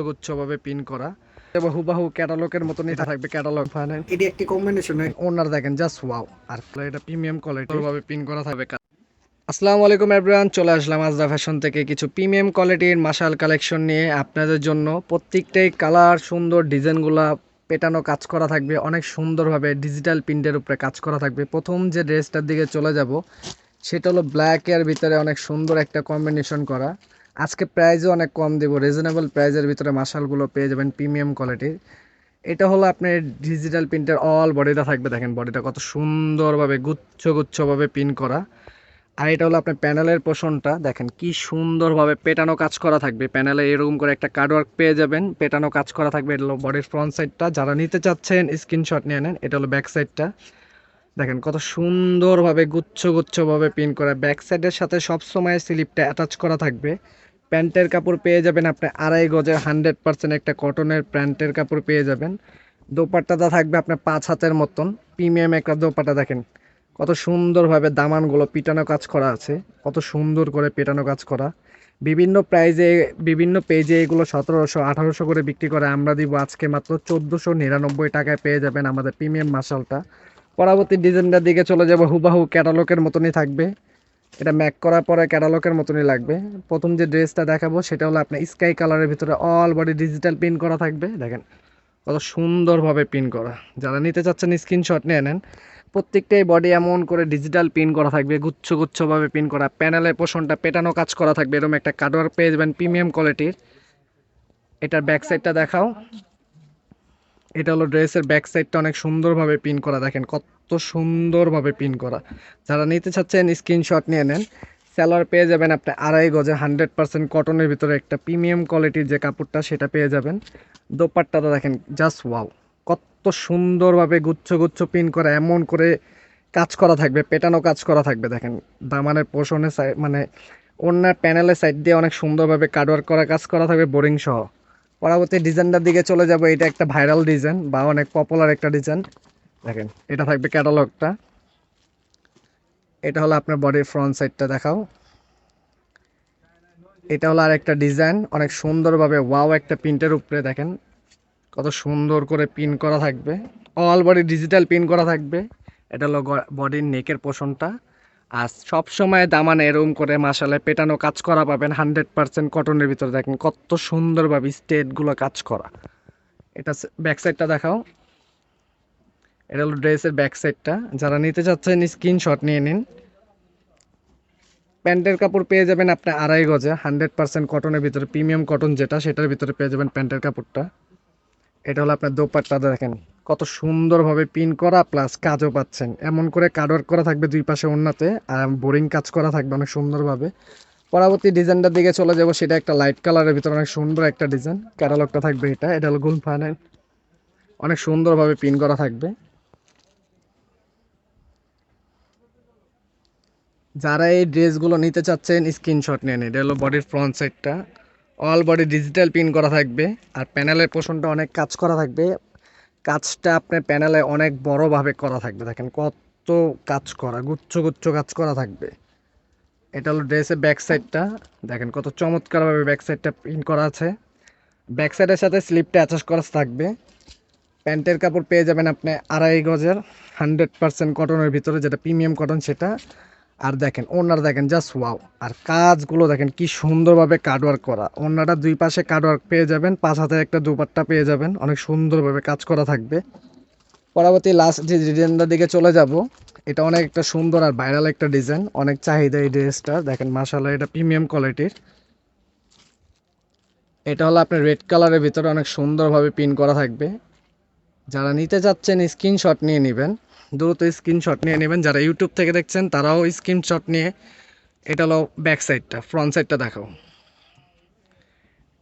গুচ্ছভাবে pin করা এবং হুবাহু ক্যাটালগের মতনই থাকবে। ক্যাটালগ ফানেন এটি একটি কম্বিনেশন। ওনার দেখেন জাস্ট ওয়াও। আর এটা প্রিমিয়াম কোয়ালিটির ভাবে পিন করা থাকবে। আসসালামু আলাইকুম এভরিওয়ান, চলে আসলাম আজরা ফ্যাশন থেকে কিছু প্রিমিয়াম কোয়ালিটির মাশাল কালেকশন নিয়ে আপনাদের জন্য। প্রত্যেকটাই কালার সুন্দর, ডিজাইনগুলা পেটানো কাজ করা থাকবে অনেক সুন্দরভাবে, ডিজিটাল প্রিন্টের উপরে কাজ করা থাকবে। প্রথম যে ড্রেসটার দিকে চলে যাব সেটা হলো ব্ল্যাক এর ভিতরে অনেক সুন্দর একটা কম্বিনেশন করা। আজকে প্রাইসও অনেক কম দেব, রিজনেবল প্রাইসের ভিতরে মাশালগুলো পেয়ে যাবেন প্রিমিয়াম কোয়ালিটির। এটা হলো আপনার ডিজিটাল প্রিন্টের অল বডিটা থাকবে। দেখেন বডিটা কত সুন্দরভাবে গুচ্ছভাবে পিন করা। আর এটা হলো আপনার প্যানেলের পোর্শনটা, দেখেন কি সুন্দরভাবে পেটানো কাজ করা থাকবে। প্যানেলে এরকম করে একটা কার্ডওয়ার্ক পেয়ে যাবেন, পেটানো কাজ করা থাকবে। এটা হলো বডির ফ্রন্ট সাইডটা, যারা নিতে চাচ্ছেন স্ক্রিনশট নিয়ে নেন। এটা হলো ব্যাক সাইডটা, দেখেন কত সুন্দরভাবে গুচ্ছভাবে পিন করা। ব্যাক সাইডের সাথে সবসময় স্লিপটা অ্যাটাচ করা থাকবে। প্যান্টের কাপড় পেয়ে যাবেন আপনি 2.5 গজের 100% একটা কটনের প্যান্টের কাপড় পেয়ে যাবেন। দোপাট্টাটা থাকবে আপনার 5 হাতের মতন প্রিমিয়াম একটা দোপাট্টা। দেখেন কত সুন্দরভাবে দামানগুলো পিটানো কাজ করা আছে, কত সুন্দর করে পেটানো কাজ করা। বিভিন্ন প্রাইজে বিভিন্ন পেজে এগুলো 1700-1800 করে বিক্রি করে, আমরা দিব আজকে মাত্র 1499 টাকায় পেয়ে যাবেন আমাদের প্রিমিয়াম মাশালটা। পরবর্তী ডিজাইনটার দিকে চলে যাব, হুবাহু ক্যাটালগের মতনই থাকবে। এটা ম্যাক করার পরে ক্যাটালগের মতনই লাগবে। প্রথম যে ড্রেসটা দেখাবো সেটা হলো আপনার স্কাই কালারের ভিতরে অল বডি ডিজিটাল প্রিন্ট করা থাকবে। দেখেন কত সুন্দরভাবে প্রিন্ট করা। যারা নিতে চাচ্ছেন স্ক্রিনশট নিয়ে নেন। প্রত্যেকটাই বডি এমন করে ডিজিটাল প্রিন্ট করা থাকবে, গুচ্ছভাবে প্রিন্ট করা। প্যানেলের পোর্শনটা পেটানো কাজ করা থাকবে, এরকম একটা কার্ডওয়ার্ক পেয়ে যাবেন প্রিমিয়াম কোয়ালিটির। এটার ব্যাক সাইডটা দেখাও। এটা হলো ড্রেসের ব্যাক সাইডটা, অনেক সুন্দরভাবে পিন করা। দেখেন কত সুন্দরভাবে পিন করা। যারা নিতে চাচ্ছেন স্ক্রিনশট নিয়ে নেন। স্যালোয়ার পেয়ে যাবেন আপনি 2.5 গজে 100% কটনের ভিতরে একটা প্রিমিয়াম কোয়ালিটির যে কাপড়টা সেটা পেয়ে যাবেন। দোপাট্টাটা দেখেন জাস্ট ওয়াও, কত সুন্দরভাবে গুচ্ছ পিন করা, এমন করে কাজ করা থাকবে, পেটানো কাজ করা থাকবে। দেখেন দামানের পোর্শনের সাইড মানে ওনার প্যানেলের সাইড দিয়ে অনেক সুন্দরভাবে কাটওয়ার্ক করা কাজ করা থাকবে বোরিং সহ। পরবর্তী ডিজাইনটার দিকে চলে যাব। এটা একটা ভাইরাল ডিজাইন বা অনেক পপুলার একটা ডিজাইন। দেখেন এটা থাকবে ক্যাটালগটা। এটা হলো আপনার বডির ফ্রন্ট সাইডটা দেখাও। এটা হলো আরেকটা ডিজাইন, অনেক সুন্দরভাবে ওয়াও একটা প্রিন্টের উপরে দেখেন কত সুন্দর করে পিন করা থাকবে। অল বডি ডিজিটাল পিন করা থাকবে। এটা হলো বডির নেকের পোর্শনটা। আর সব সময় দামানে এরকম করে মাশালে পেটানো কাজ করা পাবেন 100% কটনের ভিতরে। দেখেন কত সুন্দরভাবে স্টেটগুলো কাজ করা। এটা ব্যাক সাইডটা দেখাও। এটা হলো ড্রেসের ব্যাক সাইডটা। যারা নিতে চাচ্ছেন স্ক্রিনশট নিয়ে নিন। প্যান্টের কাপড় পেয়ে যাবেন আপনি 2.5 গজে 100% কটনের ভিতরে, প্রিমিয়াম কটন যেটা সেটার ভিতরে পেয়ে যাবেন প্যান্টের কাপড়টা। এটা হলো আপনার দোপাট্টা, দেখেন কত সুন্দরভাবে পিন করা প্লাস কাজও পাচ্ছেন। এমন করে কাটওয়ার্ক করা থাকবে দুই পাশে ওড়নাতে, আর বোরিং কাজ করা থাকবে অনেক সুন্দরভাবে। পরবর্তী ডিজাইনটার দিকে চলে যাব, সেটা একটা লাইট কালারের ভিতরে অনেক সুন্দর একটা ডিজাইন। ক্যাটালগটা থাকবে এটা। এটা হলো গুলফানের, অনেক সুন্দরভাবে পিন করা থাকবে। যারা এই ড্রেসগুলো নিতে চাচ্ছেন স্ক্রিনশট নিয়ে নিন। এটা হলো বডির ফ্রন্ট সাইডটা, অল বডি ডিজিটাল প্রিন্ট করা থাকবে। আর প্যানেলের পোর্শনটা অনেক কাজ করা থাকবে। কাজটা আপনার প্যানেলে অনেক বড়ভাবে করা থাকবে। দেখেন কত কাজ করা, গুচ্ছ কাজ করা থাকবে। এটা হলো ড্রেসের ব্যাক সাইডটা, দেখেন কত চমৎকারভাবে ব্যাক সাইডটা প্রিন্ট করা আছে। ব্যাক সাইডের সাথে স্লিপটা অ্যাটাচ করা থাকবে। প্যান্টের কাপড় পেয়ে যাবেন আপনি 2.5 গজের 100% কটনের ভিতরে, যেটা প্রিমিয়াম কটন সেটা। আর দেখেন ওনার দেখেন জাস্ট ওয়াও। আর কাজগুলো দেখেন কি সুন্দরভাবে কাটওয়ার্ক করা। ওনাটা দুই পাশে কাটওয়ার্ক পেয়ে যাবেন, 5 হাতে একটা দুপাট্টা পেয়ে যাবেন, অনেক সুন্দরভাবে কাজ করা থাকবে। পরবর্তী লাস্ট যে ডিজাইনটার দিকে চলে যাব, এটা অনেক একটা সুন্দর আর ভাইরাল একটা ডিজাইন, অনেক চাহিদা এই ড্রেসটা। দেখেন মাশাআল্লাহ, এটা প্রিমিয়াম কোয়ালিটির। এটা হলো আপনার রেড কালারের ভিতরে অনেক সুন্দরভাবে পিন করা থাকবে। যারা নিতে চাচ্ছেন স্ক্রিনশট নিয়ে নেবেন, দ্রুত স্ক্রিনশট নিয়ে নেবেন। যারা ইউটিউব থেকে দেখছেন তারাও স্ক্রিনশট নিয়ে। এটা হলো ব্যাক সাইডটা, ফ্রন্ট সাইডটা দেখাও।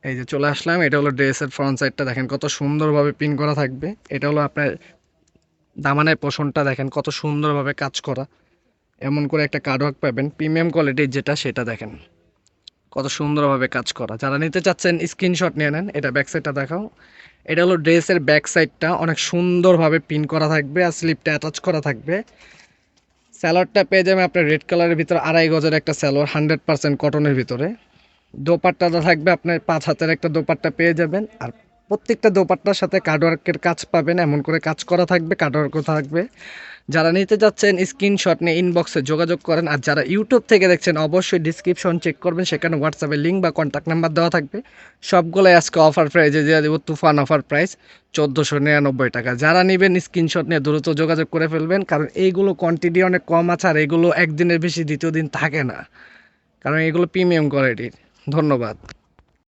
এই যে চলে আসলাম, এটা হলো ড্রেসের ফ্রন্ট সাইডটা। দেখেন কত সুন্দরভাবে পিন করা থাকবে। এটা হলো আপনার দামানের পোর্শনটা, দেখেন কত সুন্দরভাবে কাজ করা। এমন করে একটা কার্ডওয়ার্ক পাবেন প্রিমিয়াম কোয়ালিটির যেটা সেটা। দেখেন কত সুন্দরভাবে কাজ করা। যারা নিতে চাচ্ছেন স্ক্রিনশট নিয়ে নেন। এটা ব্যাক সাইডটা দেখাও। এটা হলো ড্রেসের ব্যাক সাইডটা, অনেক সুন্দরভাবে পিন করা থাকবে আর স্লিপটা অ্যাটাচ করা থাকবে। স্যালোয়ারটা পেয়ে যাবেন আপনার রেড কালারের ভিতরে 2.5 গজের একটা স্যালোয়ার, 100% কটনের ভিতরে। দোপাট্টাটা থাকবে আপনার 5 হাতের একটা দোপাট্টা পেয়ে যাবেন। আর প্রত্যেকটা দোপাট্টার সাথে কাটওয়ার্কের কাজ পাবেন, এমন করে কাজ করা থাকবে, কাটওয়ার্কও থাকবে। যারা নিতে যাচ্ছেন স্ক্রিনশট নিয়ে ইনবক্সে যোগাযোগ করেন। আর যারা ইউটিউব থেকে দেখছেন অবশ্যই ডিসক্রিপশন চেক করবেন, সেখানে হোয়াটসঅ্যাপের লিঙ্ক বা কন্ট্যাক্ট নাম্বার দেওয়া থাকবে। সবগুলোই আজকে অফার প্রাইজে দিয়ে দেবো, তুফান অফার প্রাইস 1499 টাকা। যারা নেবেন স্ক্রিনশট নিয়ে দ্রুত যোগাযোগ করে ফেলবেন, কারণ এইগুলো কোয়ান্টিটি অনেক কম আছে আর এগুলো একদিনের বেশি দ্বিতীয় দিন থাকে না, কারণ এগুলো প্রিমিয়াম কোয়ালিটির। ধন্যবাদ।